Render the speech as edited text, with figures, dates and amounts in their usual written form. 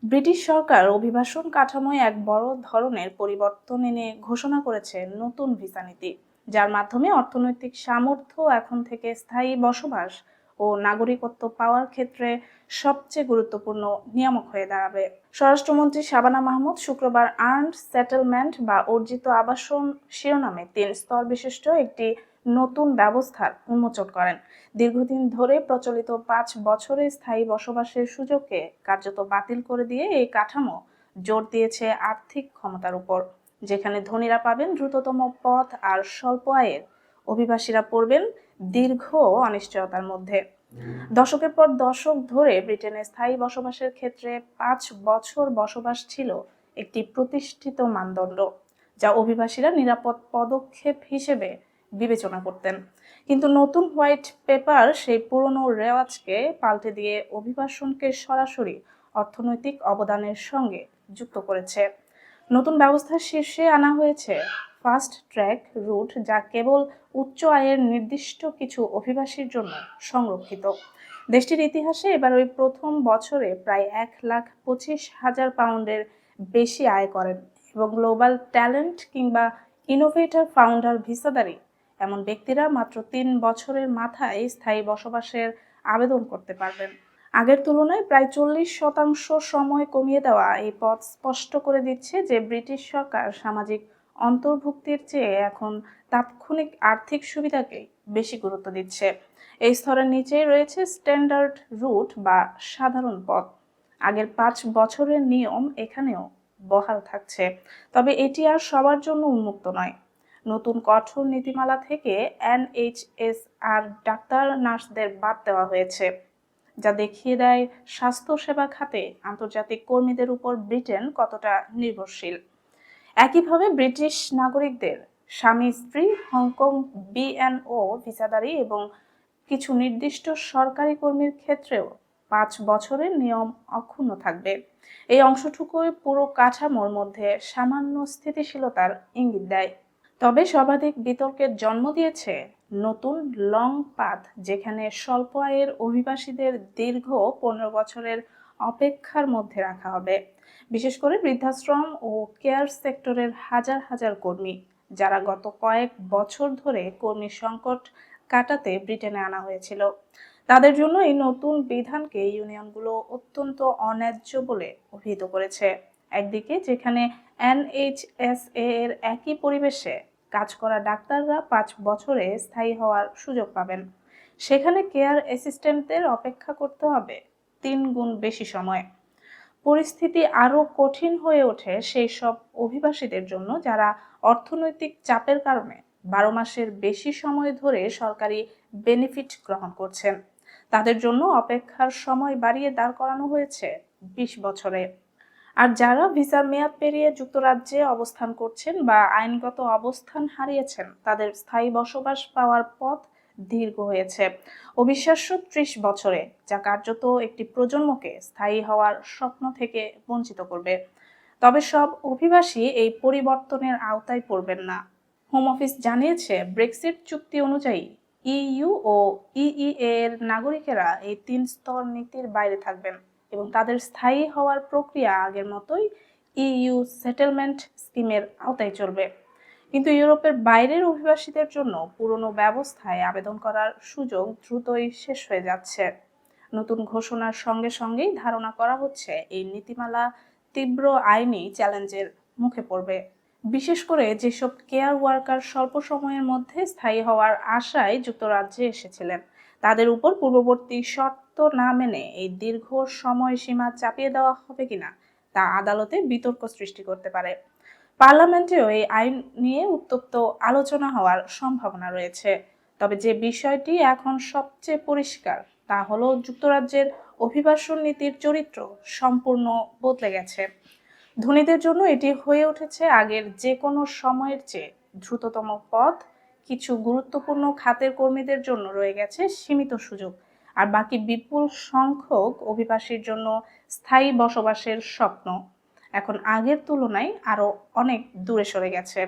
British সরকার অভিবাসন কাঠামোয় এক বড় ধরনের পরিবর্তন এনে ঘোষণা করেছে নতুন ভিসা নীতি, যার মাধ্যমে অর্থনৈতিক সামর্থ্য এখন থেকে স্থায়ী বসবাস ও নাগরিকত্ব পাওয়ার ক্ষেত্রে সবচেয়ে গুরুত্বপূর্ণ নিয়ামক হয়ে দাঁড়াবে। স্বরাষ্ট্রমন্ত্রী শাবানা মাহমুদ শুক্রবার আর্নড সেটেলমেন্ট বা অর্জিত আবাসন শিরোনামে ৩ স্তর বিশিষ্ট একটি নতুন ব্যবস্থার উন্মোচন করেন। দীর্ঘদিন ধরে প্রচলিত ৫ বছরের স্থায়ী বসবাসের সুযোগকে কার্যত বাতিল করে দিয়ে এই কাঠামো জোর দিয়েছে আর্থিক ক্ষমতার উপর, যেখানে ধনীরা পাবেন দ্রুততম পথ আর স্বল্প আয়ের অভিবাসীরা পড়বেন দীর্ঘ অনিশ্চয়তার মধ্যে। দশকের পর দশক ধরে ব্রিটেনে স্থায়ী বসবাসের ক্ষেত্রে ৫ বছর বসবাস ছিল একটি প্রতিষ্ঠিত মানদণ্ড, যা অভিবাসীরা নিরাপদ পদক্ষেপ হিসেবে বিবেচনা করতেন। কিন্তু নতুন হোয়াইট পেপার সেই পুরনো রেওয়াজকে পাল্টে দিয়ে অভিবাসনকে সরাসরি অর্থনৈতিক অবদানের সঙ্গে যুক্ত করেছে। নতুন ব্যবস্থার শীর্ষে আনা হয়েছে ফাস্ট ট্র্যাক রুট, যা কেবল উচ্চ আয়ের নির্দিষ্ট কিছু অভিবাসীর জন্য সংরক্ষিত। দেশটির ইতিহাসে এবার ওই প্রথম বছরে প্রায় ১,২৫,০০০ পাউন্ডের বেশি আয় করেন এবং গ্লোবাল ট্যালেন্ট কিংবা ইনোভেটর ফাউন্ডার ভিসাদারী এমন ব্যক্তিরা মাত্র ৩ বছরের মাথায় স্থায়ী বসবাসের আবেদন করতে পারবেন। আগের তুলনায় প্রায় ৪০% সময় কমিয়ে দেওয়া এই পথ স্পষ্ট করে দিচ্ছে যে ব্রিটিশ সরকার সামাজিক অন্তর্ভুক্তির চেয়ে এখন তাৎক্ষণিক আর্থিক সুবিধাকে বেশি গুরুত্ব দিচ্ছে। এই স্তরের নিচেই রয়েছে স্ট্যান্ডার্ড রুট বা সাধারণ পথ। আগের ৫ বছরের নিয়ম এখানেও বহাল থাকছে, তবে এটি আর সবার জন্য উন্মুক্ত নয়। নতুন কঠোর নীতিমালা থেকে এনএইচএস ডাক্তার নার্সদের বাদ দেওয়া হয়েছে, যা দেখিয়ে দেয় স্বাস্থ্যসেবা খাতে আন্তর্জাতিক কর্মীদের উপর ব্রিটেন কতটা নির্ভরশীল। একইভাবে ব্রিটিশ নাগরিকদের স্বামী স্ত্রী, হংকং বিএনও ভিসাদারী এবং কিছু নির্দিষ্ট সরকারি কর্মীর ক্ষেত্রেও ৫ বছরের নিয়ম অক্ষুণ্ণ থাকবে। এই অংশটুকুই পুরো কাঠামোর মধ্যে সামান্য স্থিতিশীলতার ইঙ্গিত দেয়। তবে সর্বাধিক বিতর্কের জন্ম দিয়েছে নতুন লং পাথ, যেখানে স্বল্প আয়ের অভিবাসীদের দীর্ঘ ১৫ বছরের অপেক্ষার মধ্যে রাখা হবে, বিশেষ করে বৃদ্ধাশ্রম ও কেয়ার সেক্টরের হাজার হাজার কর্মী, যারা গত কয়েক বছর ধরে কর্মী সংকট কাটাতে ব্রিটেনে আনা হয়েছিল। তাদের জন্য এই নতুন বিধানকে ইউনিয়নগুলো অত্যন্ত অন্যায্য বলে অভিহিত করেছে। একদিকে যেখানে এনএইচএসএ এর একই পরিবেশে কাজ করা ডাক্তাররা ৫ বছরে স্থায়ী হওয়ার সুযোগ পাবেন, সেখানে কেয়ার অ্যাসিস্ট্যান্টদের অপেক্ষা করতে হবে ৩ গুণ বেশি সময়। পরিস্থিতি আরও কঠিন হয়ে ওঠে সেই সব অভিবাসীদের জন্য যারা অর্থনৈতিক চাপের কারণে ১২ মাসের বেশি সময় ধরে সরকারি বেনিফিট গ্রহণ করছেন। তাদের জন্য অপেক্ষার সময় বাড়িয়ে দাঁড় করানো হয়েছে ২০ বছরে। আর যারা ভিসার মেয়াদ পেরিয়ে যুক্তরাজ্যে অবস্থান করছেন বা আইনগত অবস্থান হারিয়েছেন, তাদের স্থায়ী বসবাস পাওয়ার পথ দীর্ঘ হয়েছে অবিশ্বাস্য ৩০ বছরে, যা কার্যত একটি প্রজন্মকে স্থায়ী হওয়ার স্বপ্ন থেকে বঞ্চিত করবে। তবে সব অভিবাসী এই পরিবর্তনের আওতায় পড়বেন না। হোম অফিস জানিয়েছে, ব্রেক্সিট চুক্তি অনুযায়ী ইইউ ও ইইএ এর নাগরিকেরা এই ৩ স্তর নীতির বাইরে থাকবেন এবং তাদের স্থায়ী হওয়ার প্রক্রিয়া আগের মতোই ইইউ সেটেলমেন্ট স্কিমের আওতায় চলবে। কিন্তু ইউরোপের বাইরের অভিবাসীদের জন্য পুরনো ব্যবস্থায় আবেদন করার সুযোগ দ্রুতই শেষ হয়ে যাচ্ছে। নতুন ঘোষণার সঙ্গে সঙ্গেই ধারণা করা হচ্ছে এই নীতিমালা তীব্র আইনি চ্যালেঞ্জের মুখে পড়বে, বিশেষ করে যেসব কেয়ার ওয়ার্কার স্বল্প সময়ের মধ্যে স্থায়ী হওয়ার আশায় যুক্তরাজ্যে এসেছিলেন। তাদের উপর পূর্ববর্তী শর্ত না মেনে এই দীর্ঘ সময়সীমা চাপিয়ে দেওয়া হবে কিনা তা আদালতে বিতর্ক সৃষ্টি করতে পারে। পার্লামেন্টেও এই আইন নিয়ে উত্তপ্ত আলোচনা হওয়ার সম্ভাবনা রয়েছে। তবে যে বিষয়টি এখন সবচেয়ে পরিষ্কার তা হলো যুক্তরাজ্যের অভিবাসন নীতির চরিত্র সম্পূর্ণ বদলে গেছে। ধনীদের জন্য এটি হয়ে উঠেছে আগের যে কোনো সময়ের চেয়ে দ্রুততম পথ, কিছু গুরুত্বপূর্ণ খাতের কর্মীদের জন্য রয়ে গেছে সীমিত সুযোগ, আর বাকি বিপুল সংখ্যক অভিবাসীর জন্য স্থায়ী বসবাসের স্বপ্ন এখন আগের তুলনায় আরো অনেক দূরে সরে গেছে।